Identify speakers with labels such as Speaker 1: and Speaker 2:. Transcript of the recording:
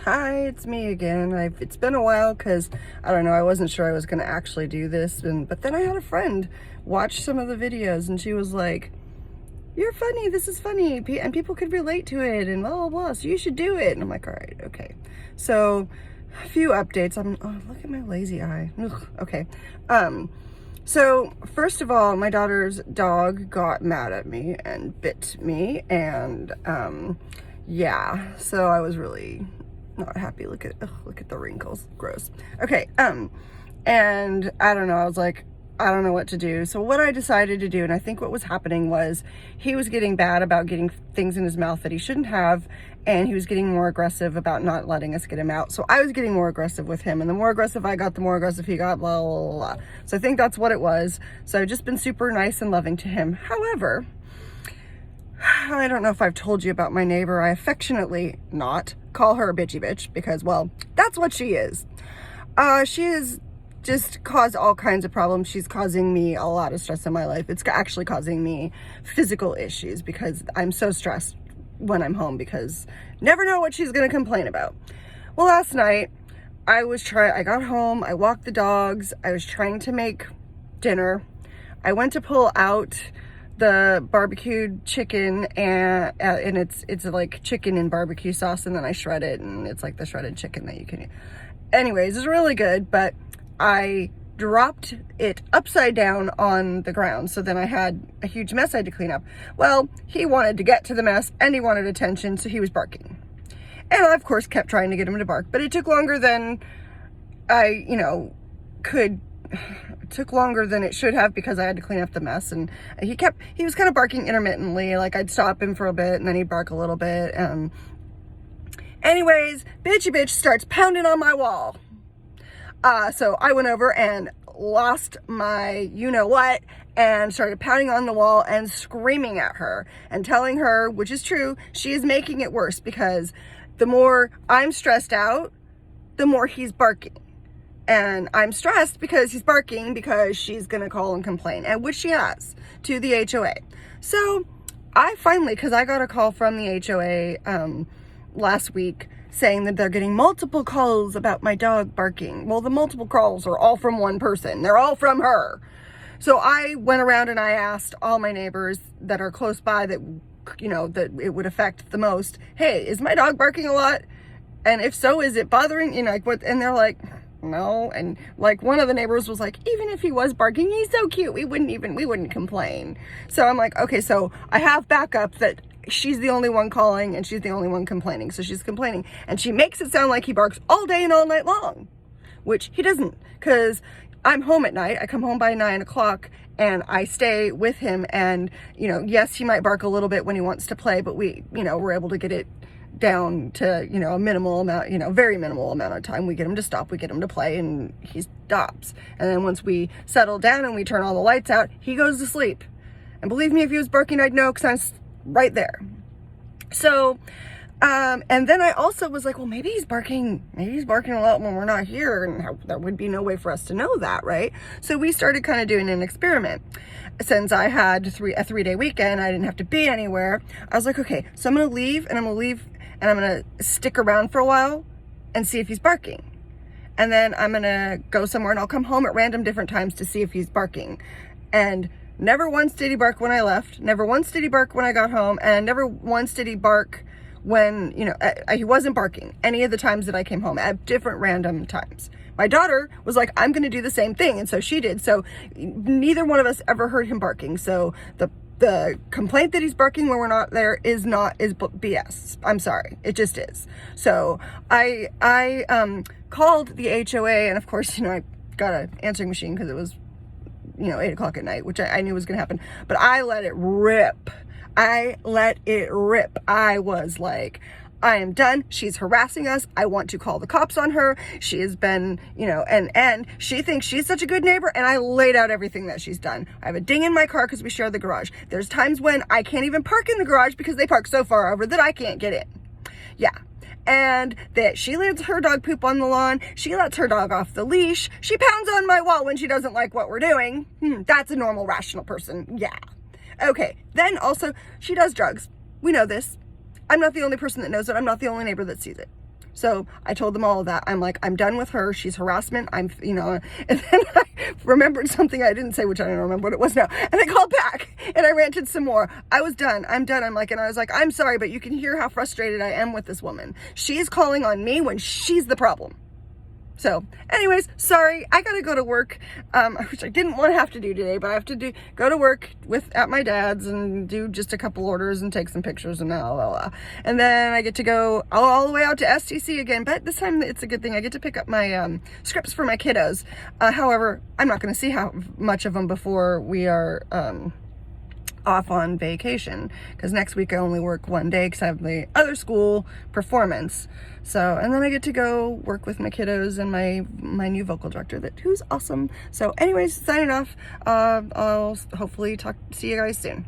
Speaker 1: Hi, it's me again. It's been a while because I don't know, I wasn't sure I was going to actually do this, but then I had a friend watch some of the videos and she was like, "You're funny, this is funny, and people could relate to it and blah blah blah, so you should do it." And I'm like, "All right, okay." So a few updates. Oh, look at my lazy eye. Ugh, okay. So first of all, my daughter's dog got mad at me and bit me, and yeah, so I was really not happy. Look at the wrinkles. Gross. Okay. And I don't know. I was like, I don't know what to do. So what I decided to do, and I think what was happening was he was getting bad about getting things in his mouth that he shouldn't have, and he was getting more aggressive about not letting us get him out. So I was getting more aggressive with him, and the more aggressive I got, the more aggressive he got, blah, blah, blah, blah. So I think that's what it was. So I've just been super nice and loving to him. However, I don't know if I've told you about my neighbor. I affectionately not call her a bitchy bitch because, well, that's what she is. She is just caused all kinds of problems. She's causing me a lot of stress in my life. It's actually causing me physical issues because I'm so stressed when I'm home because never know what she's going to complain about. Well, last night I got home, I walked the dogs, I was trying to make dinner. I went to pull out the barbecued chicken and it's like chicken in barbecue sauce, and then I shred it and it's like the shredded chicken that you can eat. Anyways, it's really good, but I dropped it upside down on the ground, so then I had a huge mess I had to clean up. Well, he wanted to get to the mess and he wanted attention, so he was barking. And I, of course, kept trying to get him to bark, but it took longer than it took longer than it should have because I had to clean up the mess, and he was kind of barking intermittently. Like I'd stop him for a bit and then he'd bark a little bit. Anyways, bitchy bitch starts pounding on my wall. So I went over and lost my you-know-what and started pounding on the wall and screaming at her and telling her, which is true, she is making it worse because the more I'm stressed out, the more he's barking. And I'm stressed because he's barking because she's going to call and complain, and which she has, to the HOA. So I finally, because I got a call from the HOA last week saying that they're getting multiple calls about my dog barking. Well, the multiple calls are all from one person. They're all from her. So I went around and I asked all my neighbors that are close by that, that it would affect the most, hey, is my dog barking a lot? And if so, is it bothering, like what? And they're like, no. And like one of the neighbors was like, even if he was barking, he's so cute, we wouldn't complain. So I'm like, okay, so I have backup that she's the only one calling and she's the only one complaining. So she's complaining and she makes it sound like he barks all day and all night long, which he doesn't, because I'm home at night. I come home by 9 o'clock and I stay with him, and yes, he might bark a little bit when he wants to play, but we're able to get it down to a minimal amount, very minimal amount of time. We get him to stop, we get him to play, and he stops. And then once we settle down and we turn all the lights out, he goes to sleep. And believe me, if he was barking, I'd know, because I'm right there. So and then I also was like, well, maybe he's barking a lot when we're not here, and there would be no way for us to know that, right? So we started kind of doing an experiment. Since I had a 3-day weekend, I didn't have to be anywhere. I was like, okay, so I'm gonna leave and I'm gonna stick around for a while and see if he's barking. And then I'm gonna go somewhere and I'll come home at random different times to see if he's barking. And never once did he bark when I left, never once did he bark when I got home, and never once did he bark when, he wasn't barking any of the times that I came home, at different random times. My daughter was like, I'm going to do the same thing. And so she did. So neither one of us ever heard him barking. So the complaint that he's barking when we're not there is BS. I'm sorry. It just is. So I called the HOA, and of course, I got an answering machine because it was, 8 o'clock at night, which I knew was going to happen, but I let it rip. I was like, I am done. She's harassing us. I want to call the cops on her. She has been, and she thinks she's such a good neighbor. And I laid out everything that she's done. I have a ding in my car because we share the garage. There's times when I can't even park in the garage because they park so far over that I can't get in. Yeah. And that she lets her dog poop on the lawn. She lets her dog off the leash. She pounds on my wall when she doesn't like what we're doing. That's a normal, rational person. Yeah. Okay. Then also, she does drugs. We know this. I'm not the only person that knows it. I'm not the only neighbor that sees it. So I told them all of that. I'm like, I'm done with her. She's harassment. I'm, you know, and then I remembered something I didn't say, which I don't remember what it was now. And I called back and I ranted some more. I was done. I'm done. I'm like, and I was like, I'm sorry, but you can hear how frustrated I am with this woman. She's calling on me when she's the problem. So anyways, sorry, I gotta go to work, which I didn't want to have to do today, but I have to go to work at my dad's and do just a couple orders and take some pictures and blah, blah, blah. And then I get to go all the way out to STC again, but this time it's a good thing. I get to pick up my scripts for my kiddos. However, I'm not going to see how much of them before we are off on vacation, because next week I only work one day because I have the other school performance. So, and then I get to go work with my kiddos and my new vocal director who's awesome. So anyways, signing off. I'll hopefully see you guys soon.